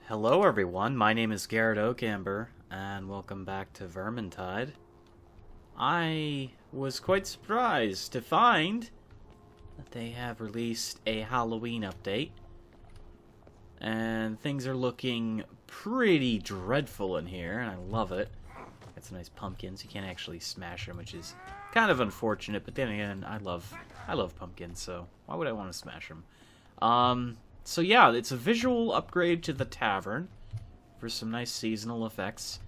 Hello everyone, my name is GarretOakamber, and welcome back to Vermintide. I was quite surprised to find that they have released a Halloween update, and things are looking pretty dreadful in here, and I love it. Got some nice pumpkins. You can't actually smash them, which is kind of unfortunate, but then again, I love pumpkins, so why would I want to smash them? So yeah, it's a visual upgrade to the tavern for some nice seasonal effects.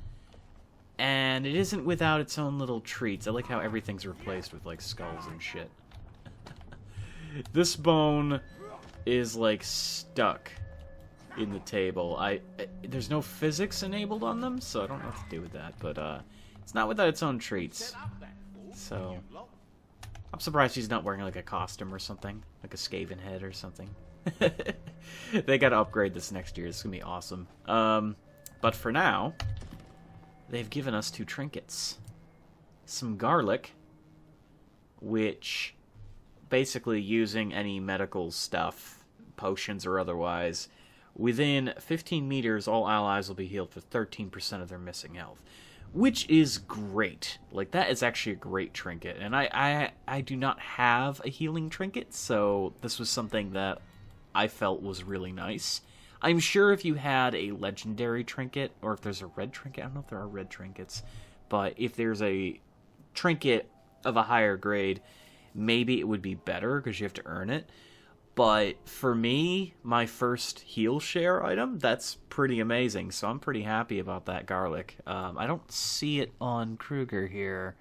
And it isn't without its own little treats. I like how everything's replaced with, like, skulls and shit. This bone is, like, stuck in the table. There's no physics enabled on them, so I don't know what to do with that. But, it's not without its own treats. So, I'm surprised he's not wearing, like, a costume or something. Like a Skaven head or something. They gotta upgrade this next year. It's gonna be awesome. But for now, they've given us 2 trinkets. Some garlic, which basically using any medical stuff, potions or otherwise, within 15 meters, all allies will be healed for 13% of their missing health. Which is great. Like, that is actually a great trinket. And I do not have a healing trinket, so this was something that I felt was really nice. I'm sure if you had a legendary trinket, or if there's a red trinket, I don't know if there are red trinkets, but if there's a trinket of a higher grade, maybe it would be better because you have to earn it. But for me, my first heal share item, that's pretty amazing, so I'm pretty happy about that garlic. I don't see it on Kruger here.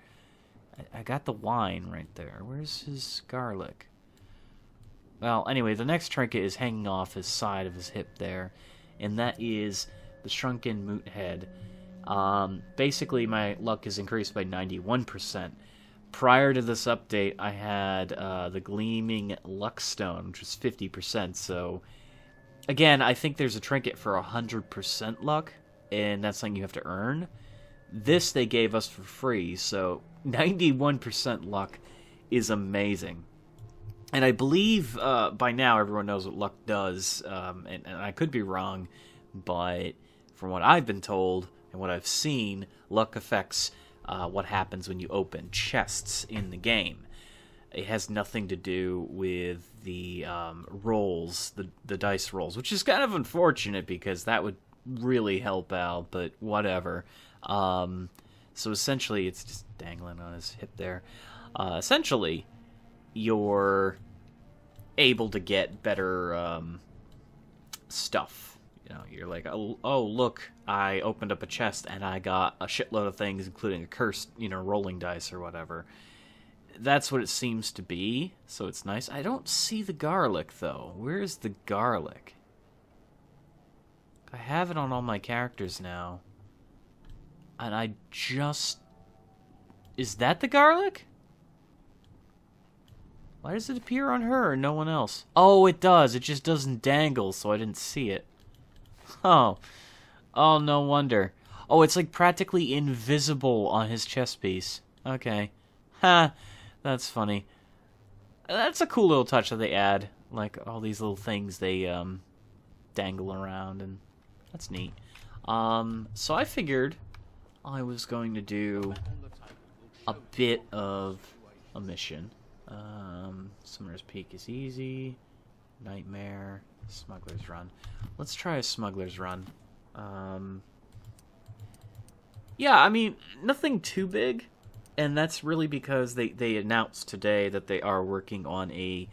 I got the wine right there. Where's his garlic? Well, anyway, the next trinket is hanging off his side of his hip there, and that is the Shrunken Moot Head. Basically, my luck is increased by 91%. Prior to this update, I had the Gleaming Luckstone, which was 50%, so again, I think there's a trinket for 100% luck, and that's something you have to earn. This they gave us for free, so 91% luck is amazing. And I believe by now everyone knows what luck does, and I could be wrong, but from what I've been told and what I've seen, luck affects what happens when you open chests in the game. It has nothing to do with the rolls, the dice rolls, which is kind of unfortunate because that would really help out, but whatever. So essentially, it's just dangling on his hip there. Essentially, you're able to get better stuff. You know, you're like, oh, look, I opened up a chest and I got a shitload of things, including a cursed, rolling dice or whatever. That's what it seems to be, so it's nice. I don't see the garlic, though. Where's the garlic? I have it on all my characters now. And I just... Is that the garlic? Why does it appear on her and no one else? Oh, it does. It just doesn't dangle, so I didn't see it. Oh. Oh, no wonder. Oh, it's like practically invisible on his chest piece. Okay. Ha. That's funny. That's a cool little touch that they add. Like, all these little things they dangle around, and that's neat. So I figured I was going to do a bit of a mission. Summoner's Peak is easy. Nightmare. Smuggler's Run. Let's try a Smuggler's Run. Yeah, I mean, nothing too big. And that's really because they announced today that they are working on a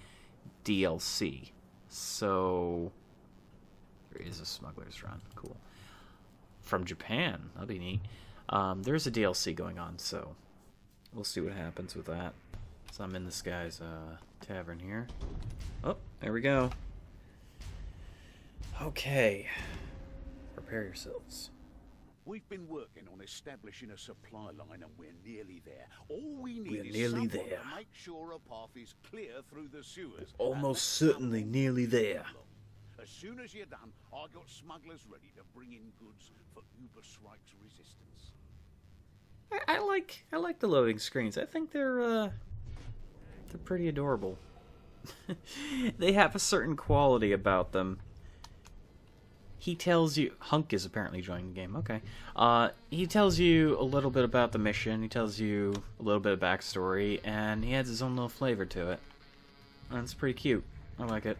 DLC. So, there is a Smuggler's Run. Cool. From Japan. That'll be neat. There's a DLC going on, so we'll see what happens with that. So I'm in this guy's tavern here. Oh, there we go. Okay. Prepare yourselves. We've been working on establishing a supply line, and we're nearly there. All we need is someone to make sure a path is clear through the sewers. Almost certainly nearly there. As soon as you're done, I got smugglers ready to bring in goods for Ubersreik's resistance. I like the loading screens. I think they're pretty adorable. They have a certain quality about them. he tells you... Hunk is apparently joining the game, okay. He tells you a little bit about the mission, he tells you a little bit of backstory, and he adds his own little flavor to it. And it's pretty cute. I like it.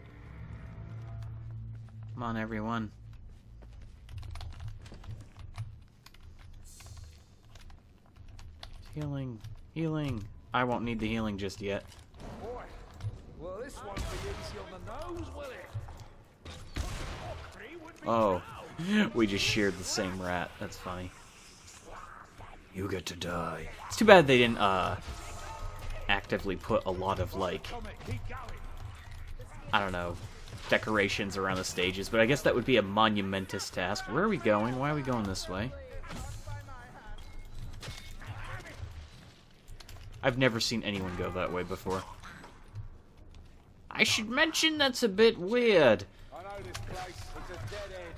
Come on, everyone. Healing. Healing. I won't need the healing just yet. Boy, well, this won't be easy on the nose, will it? Oh, we just sheared the same rat. That's funny. You get to die. It's too bad they didn't actively put a lot of, like, I don't know, decorations around the stages, but I guess that would be a monumentous task. Where are we going? Why are we going this way? I've never seen anyone go that way before. I should mention that's a bit weird. I know this place. It's a dead end.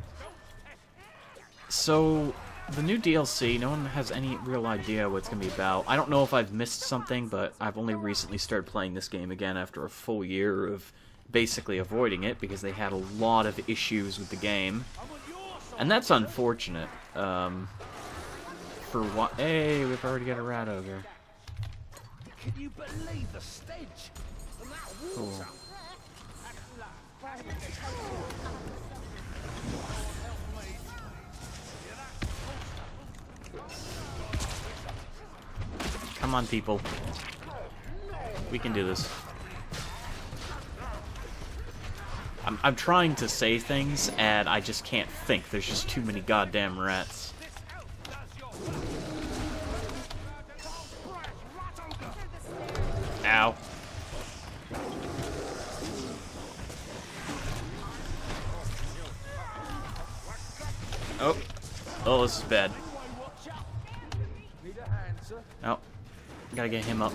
So, the new DLC, no one has any real idea what it's going to be about. I don't know if I've missed something, but I've only recently started playing this game again after a full year of basically avoiding it because they had a lot of issues with the game. And that's unfortunate. For what? Hey, we've already got a rat ogre. Can you believe the stench? And that water? Cool. Come on, people. We can do this. I'm trying to say things, and I just can't think. There's just too many goddamn rats. Ow. Oh. Oh, this is bad. Oh. Gotta get him up.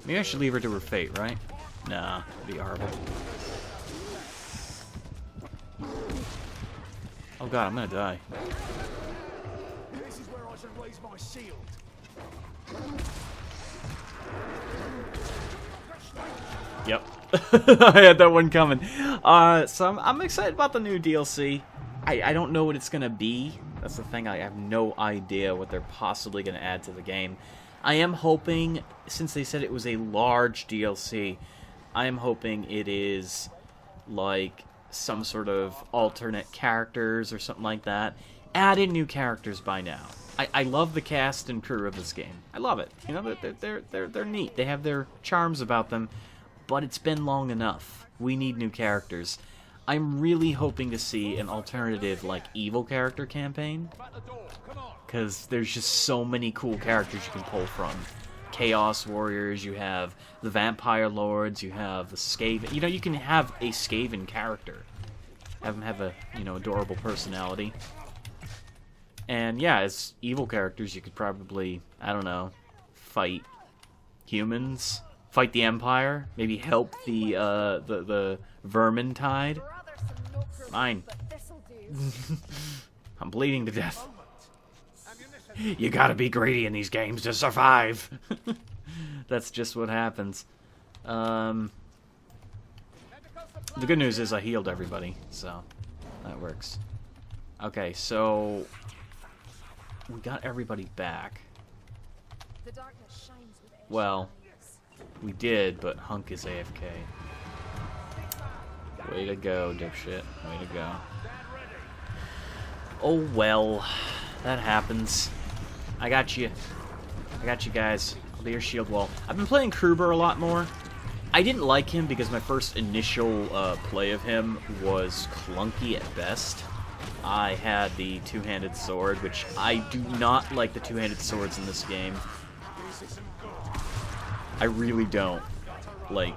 Maybe I should leave her to her fate, right? Nah, that'd be horrible. Oh god, I'm gonna die. This is where I should raise my shield. Yep. I had that one coming. So I'm excited about the new DLC. I don't know what it's gonna be. That's the thing. I have no idea what they're possibly gonna add to the game. I am hoping, since they said it was a large DLC, I am hoping it is like some sort of alternate characters or something like that. Add in new characters by now. I love the cast and crew of this game. I love it. You know, they're neat. They have their charms about them, but it's been long enough. We need new characters. I'm really hoping to see an alternative, like, evil character campaign, because there's just so many cool characters you can pull from. Chaos Warriors, you have the Vampire Lords, you have the Skaven. You know, you can have a Skaven character. Have them have a, you know, adorable personality. And yeah, as evil characters, you could probably, I don't know, fight humans, fight the Empire, maybe help the Vermintide. Fine. I'm bleeding to death. You gotta be greedy in these games to survive. That's just what happens. The good news is I healed everybody, so that works. Okay, so we got everybody back. Well, we did, but Hunk is AFK. Way to go, dipshit. Way to go. Oh well, that happens. I got you. I got you guys. I'll be your shield wall. I've been playing Kruber a lot more. I didn't like him because my first initial play of him was clunky at best. I had the two-handed sword, which I do not like the two-handed swords in this game. I really don't. Like,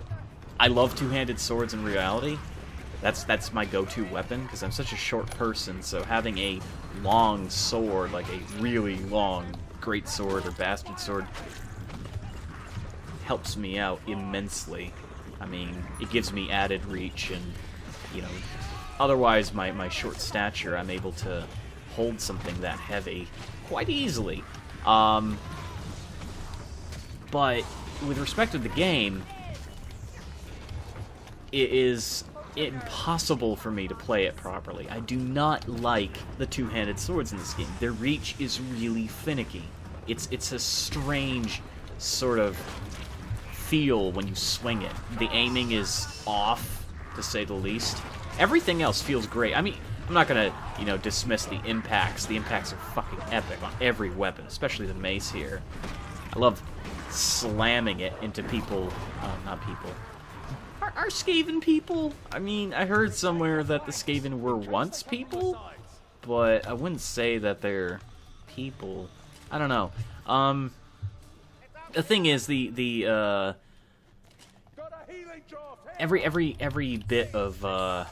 I love two-handed swords in reality. That's my go-to weapon, because I'm such a short person, so having a long sword, like a really long great sword or bastard sword, helps me out immensely. I mean, it gives me added reach, and, you know, otherwise my short stature, I'm able to hold something that heavy quite easily. But with respect to the game, it is impossible for me to play it properly. I do not like the two-handed swords in this game. Their reach is really finicky. It's a strange sort of feel when you swing it. The aiming is off, to say the least. Everything else feels great. I mean, I'm not gonna, you know, dismiss the impacts. The impacts are fucking epic on every weapon, especially the mace here. I love slamming it into people. Not people. Are Skaven people? I mean, I heard somewhere that the Skaven were once people, but I wouldn't say that they're people. I don't know. The thing is, every bit of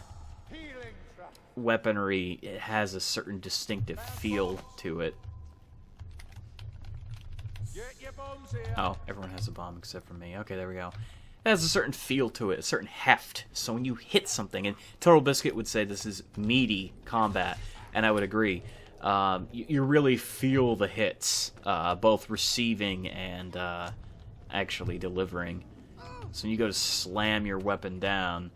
weaponry, it has a certain distinctive feel to it. Oh, everyone has a bomb except for me. Okay, there we go. It has a certain feel to it, a certain heft. So when you hit something, and Total Biscuit would say this is meaty combat, and I would agree. You really feel the hits, both receiving and actually delivering. So when you go to slam your weapon down,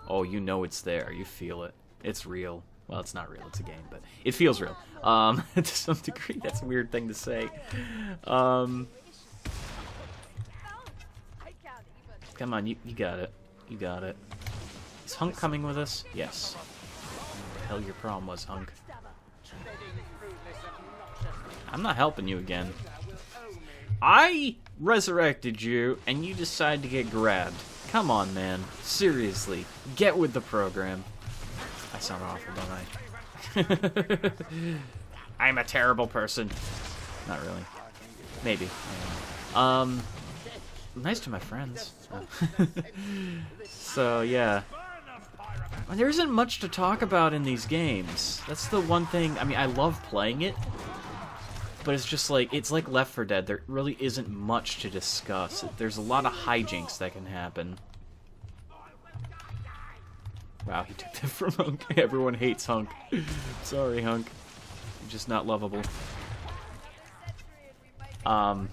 oh, you know it's there. You feel it. It's real. Well, it's not real. It's a game, but it feels real. To some degree, that's a weird thing to say. Come on, you got it. You got it. Is Hunk coming with us? Yes. What the hell your problem was, Hunk? I'm not helping you again. I resurrected you, and you decide to get grabbed. Come on, man. Seriously. Get with the program. I sound awful, don't I? I'm a terrible person. Not really. Maybe. Nice to my friends. So, yeah. There isn't much to talk about in these games. That's the one thing. I mean, I love playing it, but it's just like, it's like Left 4 Dead. There really isn't much to discuss. There's a lot of hijinks that can happen. Wow, he took that from Hunk. Everyone hates Hunk. Sorry, Hunk. You're just not lovable. Well,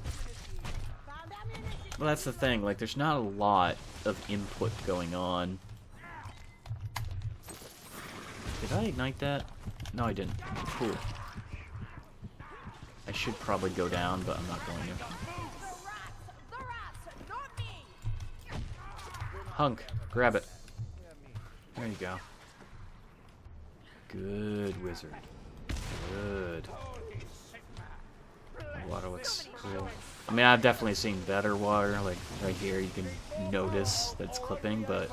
that's the thing. Like, there's not a lot of input going on. Did I ignite that? No, I didn't. Cool. I should probably go down, but I'm not going to. Hunk, grab it. There you go. Good, wizard. Good. Water looks cool. I mean, I've definitely seen better water. Like, right here, you can notice that it's clipping, but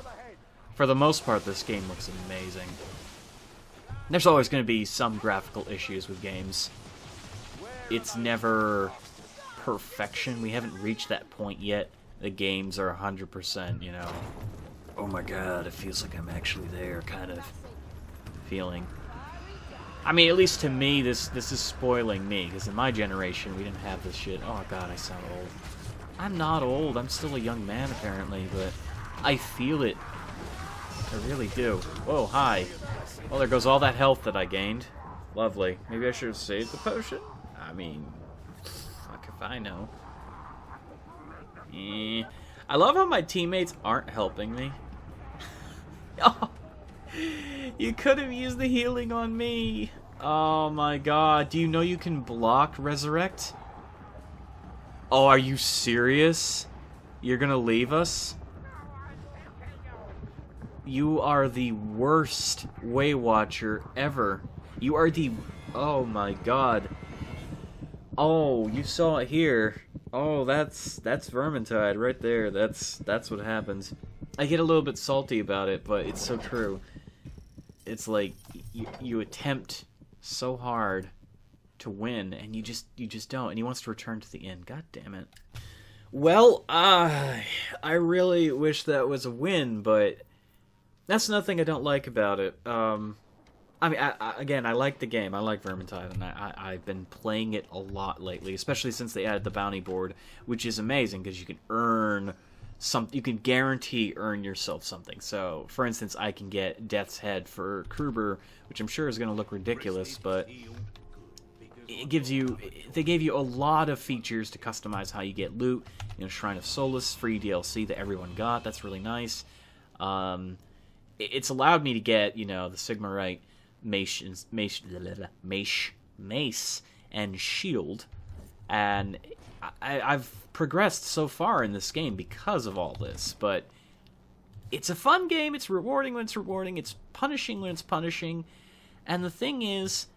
for the most part, this game looks amazing. There's always going to be some graphical issues with games. It's never perfection. We haven't reached that point yet. The games are 100%, you know, oh my god, it feels like I'm actually there kind of feeling. I mean, at least to me, this is spoiling me, because in my generation, we didn't have this shit. Oh god, I sound old. I'm not old. I'm still a young man, apparently, but I feel it. I really do. Whoa, hi. Well, there goes all that health that I gained. Lovely. Maybe I should have saved the potion? I mean, fuck if I know. I love how my teammates aren't helping me. Oh, you could have used the healing on me. Oh my god. Do you know you can block resurrect? Oh, are you serious? You're gonna leave us? You are the worst Way Watcher ever. You are the... Oh my god. Oh, you saw it here. Oh, that's Vermintide right there. That's what happens. I get a little bit salty about it, but it's so true. It's like you attempt so hard to win, and you just don't. And he wants to return to the inn. God damn it. Well, I really wish that was a win, but that's nothing I don't like about it. I mean, again, I like the game. I like Vermintide, and I've been playing it a lot lately, especially since they added the bounty board, which is amazing because you can earn you can guarantee earn yourself something. So, for instance, I can get Death's Head for Kruber, which I'm sure is going to look ridiculous, but it gives you. They gave you a lot of features to customize how you get loot. You know, Shrine of Solace, free DLC that everyone got. That's really nice. it's allowed me to get, the Sigmarite mace and shield, and I've progressed so far in this game because of all this. But it's a fun game. It's rewarding when it's rewarding. It's punishing when it's punishing. And the thing is,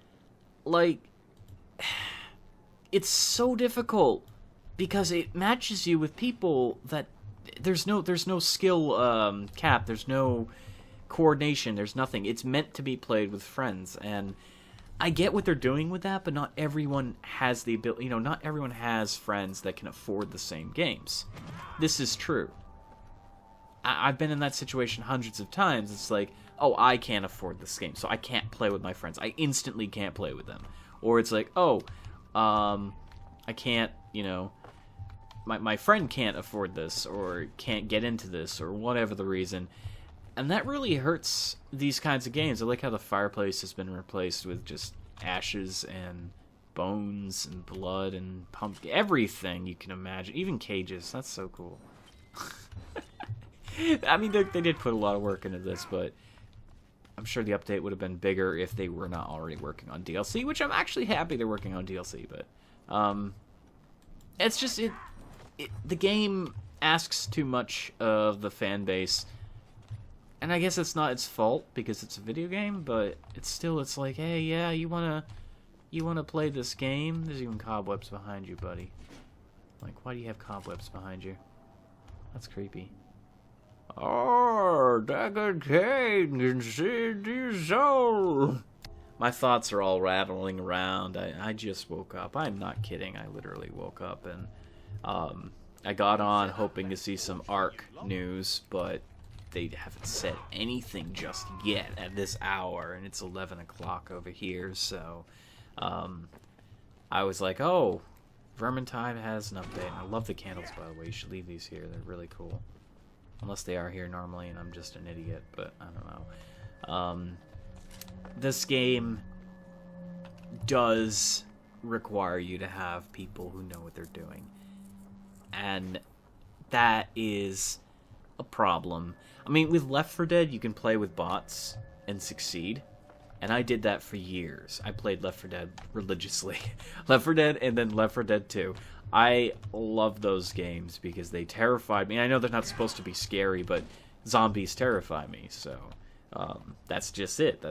like, it's so difficult because it matches you with people that there's no skill cap. There's no coordination. There's nothing. It's meant to be played with friends, and I get what they're doing with that, but not everyone has the ability. Not everyone has friends that can afford the same games. This is true. I've been in that situation hundreds of times. It's like, oh, I can't afford this game, so I can't play with my friends. I instantly can't play with them. Or it's like, oh, I can't, my friend can't afford this, or can't get into this, or whatever the reason. And that really hurts these kinds of games. I like how the fireplace has been replaced with just ashes and bones and blood and pumpkin. Everything you can imagine. Even cages. That's so cool. I mean, they did put a lot of work into this, but I'm sure the update would have been bigger if they were not already working on DLC, which I'm actually happy they're working on DLC, but it's just the game asks too much of the fan base, and I guess it's not its fault because it's a video game, but it's like, hey, yeah, you wanna play this game? There's even cobwebs behind you, buddy. Like, why do you have cobwebs behind you? That's creepy. Oh, Dagger King, so. My thoughts are all rattling around. I just woke up. I'm not kidding. I literally woke up, and I got on hoping to see some ARC news, but they haven't said anything just yet at this hour, and it's 11 o'clock over here, so I was like, oh, Vermintide has an update. I love the candles, by the way. You should leave these here. They're really cool. Unless they are here normally and I'm just an idiot, but I don't know. This game does require you to have people who know what they're doing. And that is a problem. I mean, with Left 4 Dead, you can play with bots and succeed. And I did that for years. I played Left 4 Dead religiously. Left 4 Dead and then Left 4 Dead 2. I love those games because they terrified me. I know they're not supposed to be scary, but zombies terrify me, so that's just it.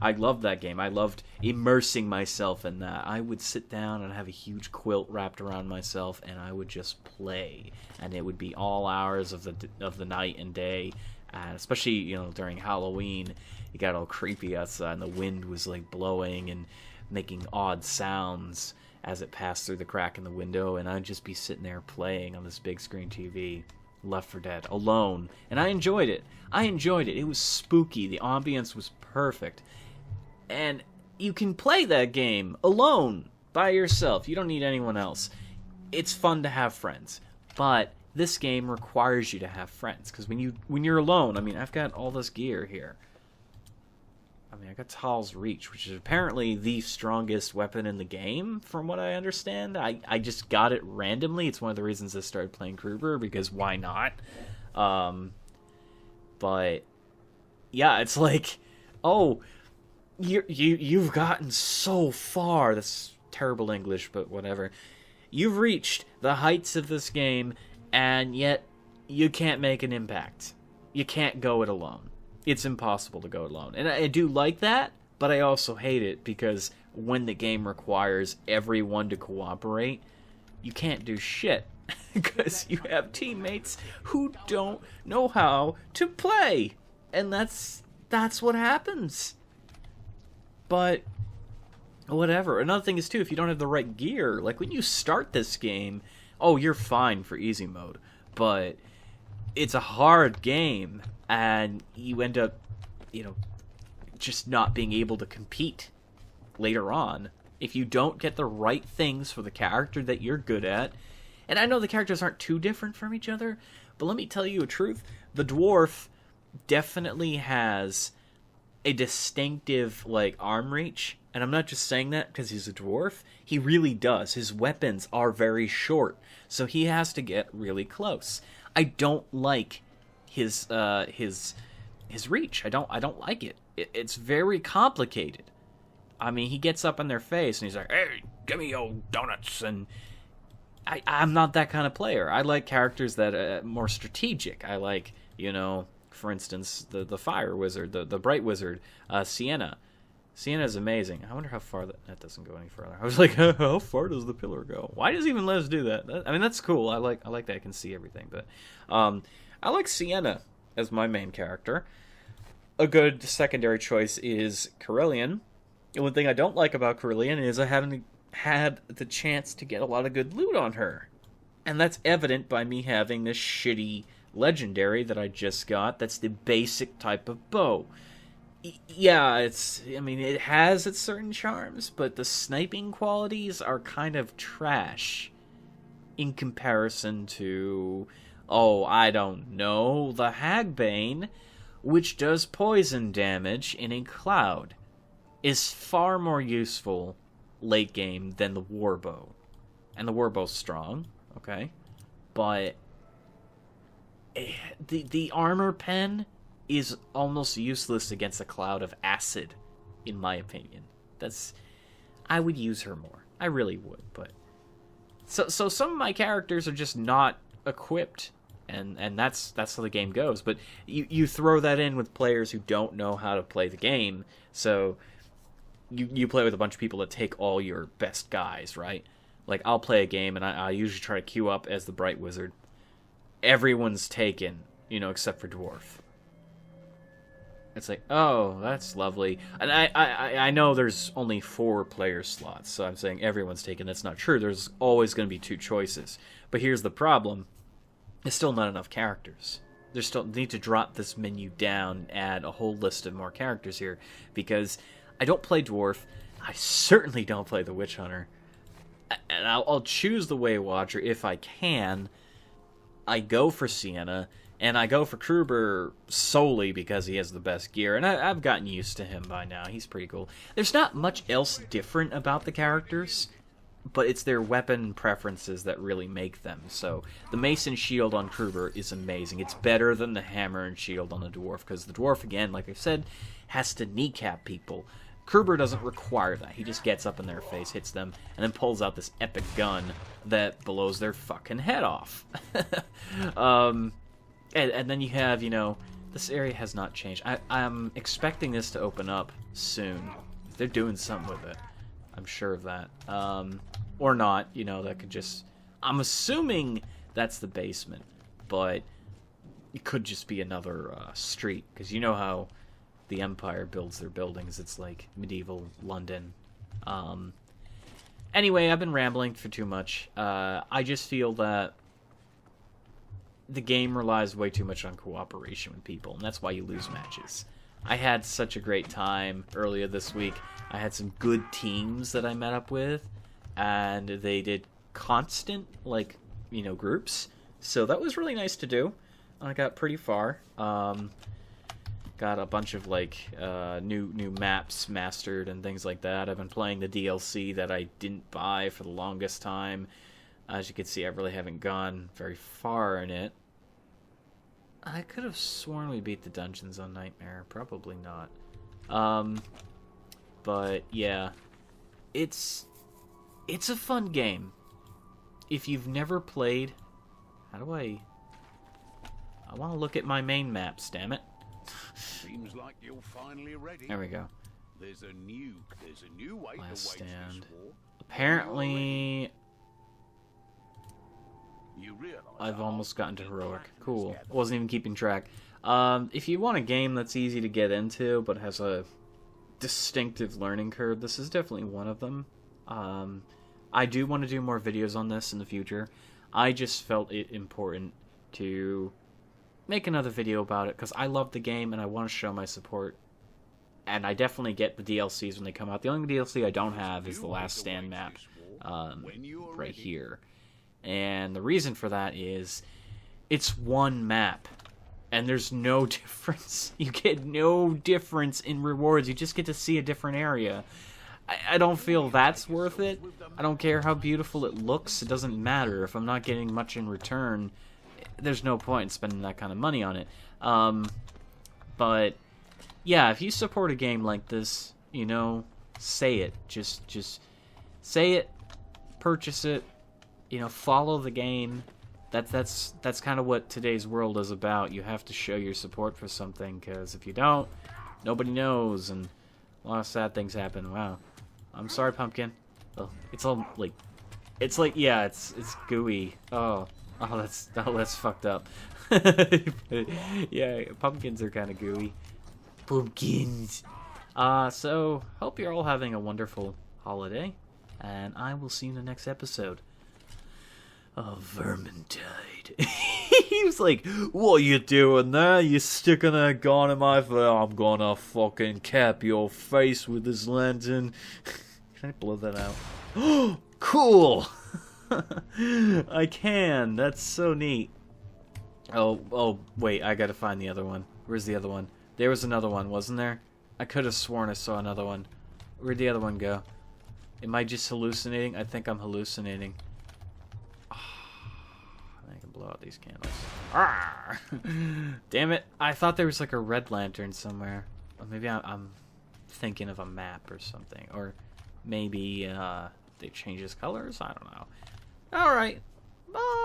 I loved that game. I loved immersing myself in that. I would sit down and have a huge quilt wrapped around myself, and I would just play. And it would be all hours of the night and day, especially during Halloween. It got all creepy outside, and the wind was like blowing and making odd sounds as it passed through the crack in the window, and I'd just be sitting there playing on this big screen TV, Left 4 Dead, alone, and I enjoyed it. It was spooky. The ambience was perfect, and you can play that game alone, by yourself. You don't need anyone else. It's fun to have friends, but this game requires you to have friends, because when you're alone, I mean, I've got all this gear here. I mean, I got Tal's Reach, which is apparently the strongest weapon in the game, from what I understand. I just got it randomly. It's one of the reasons I started playing Kruger, because why not? But yeah, it's like, oh, you've gotten so far. That's terrible English, but whatever. You've reached the heights of this game, and yet you can't make an impact. You can't go it alone. It's impossible to go alone. And I do like that, but I also hate it because when the game requires everyone to cooperate, you can't do shit because you have teammates who don't know how to play. And that's what happens. But whatever. Another thing is, too, if you don't have the right gear, like when you start this game, oh, you're fine for easy mode, but it's a hard game. And you end up, just not being able to compete later on if you don't get the right things for the character that you're good at. And I know the characters aren't too different from each other, but let me tell you a truth. The dwarf definitely has a distinctive, arm reach. And I'm not just saying that because he's a dwarf. He really does. His weapons are very short, so he has to get really close. I don't like his his reach. I don't like it. It's very complicated. I mean, he gets up in their face and he's like, "Hey, give me your donuts." And I'm not that kind of player. I like characters that are more strategic. I like, you know, for instance, the fire wizard, the bright wizard, Sienna. Sienna is amazing. I wonder how far that doesn't go any further. I was like, how far does the pillar go? Why does it even let us do that? I mean, that's cool. I like that I can see everything. But I like Sienna as my main character. A good secondary choice is Carillion. And one thing I don't like about Carillion is I haven't had the chance to get a lot of good loot on her. And that's evident by me having this shitty legendary that I just got. That's the basic type of bow. Yeah, it has its certain charms, but the sniping qualities are kind of trash in comparison to, I don't know, the Hagbane, which does poison damage in a cloud, is far more useful late game than the Warbow. And the Warbow's strong, okay? But the armor pen is almost useless against a cloud of acid, in my opinion. I would use her more. I really would, but so some of my characters are just not equipped, and that's how the game goes. But you throw that in with players who don't know how to play the game, so you play with a bunch of people that take all your best guys, right? Like, I'll play a game, and I usually try to queue up as the Bright Wizard. Everyone's taken, except for Dwarf. It's like, oh, that's lovely. And I know there's only 4 player slots, so I'm saying everyone's taken. That's not true. There's always going to be 2 choices. But here's the problem. There's still not enough characters. There's still need to drop this menu down, add a whole list of more characters here, because I don't play Dwarf. I certainly don't play the Witch Hunter. And I'll choose the Way Watcher if I can. I go for Sienna, and I go for Kruber solely because he has the best gear, and I've gotten used to him by now. He's pretty cool. There's not much else different about the characters, but it's their weapon preferences that really make them. So the Mace and Shield on Kruber is amazing. It's better than the Hammer and Shield on the Dwarf, because the Dwarf, again, like I said, has to kneecap people. Kruber doesn't require that. He just gets up in their face, hits them, and then pulls out this epic gun that blows their fucking head off. And then you have, this area has not changed. I'm expecting this to open up soon. They're doing something with it. I'm sure of that. Or not, that could just... I'm assuming that's the basement, but it could just be another street, because you know how the Empire builds their buildings. It's like medieval London. Anyway, I've been rambling for too much. I just feel that the game relies way too much on cooperation with people, and that's why you lose matches. I had such a great time earlier this week. I had some good teams that I met up with, and they did constant, groups. So that was really nice to do. I got pretty far. Got a bunch of, new maps mastered and things like that. I've been playing the DLC that I didn't buy for the longest time. As you can see, I really haven't gone very far in it. I could have sworn we beat the dungeons on Nightmare. Probably not. But, yeah. It's a fun game. If you've never played... How do I want to look at my main maps, damn it. Seems like you're finally ready. There we go. There's a new way Last to wage stand. this war. Apparently, You realize I've almost gotten to heroic. Kraken is Cool. gathered. Wasn't even keeping track. If you want a game that's easy to get into but has a distinctive learning curve, this is definitely one of them. I do want to do more videos on this in the future. I just felt it important to make another video about it because I love the game and I want to show my support. And I definitely get the DLCs when they come out. The only DLC I don't have is the Last Stand map right here. And the reason for that is it's one map. And there's no difference. You get no difference in rewards. You just get to see a different area. I don't feel that's worth it. I don't care how beautiful it looks. It doesn't matter. If I'm not getting much in return, there's no point in spending that kind of money on it. But yeah, if you support a game like this, you know, say it. Just say it. Purchase it. You know, follow the game. That's kind of what today's world is about. You have to show your support for something, because if you don't, nobody knows, and a lot of sad things happen. Wow. I'm sorry, Pumpkin. Oh, it's all like, yeah, it's gooey. Oh, that's fucked up. Yeah, pumpkins are kind of gooey. Pumpkins. So hope you're all having a wonderful holiday, and I will see you in the next episode of Vermintide. He was like, "What you doing there? You sticking a gun in my face? I'm gonna fucking cap your face with this lantern." Can I blow that out? Oh, cool! I can. That's so neat. Oh, wait, I gotta find the other one. Where's the other one? There was another one, wasn't there? I could have sworn I saw another one. Where'd the other one go? Am I just hallucinating? I think I'm hallucinating. Oh, I can blow out these candles. Ah! Damn it. I thought there was like a red lantern somewhere. Or maybe I'm thinking of a map or something. Or maybe they change his colors? I don't know. Alright. Bye!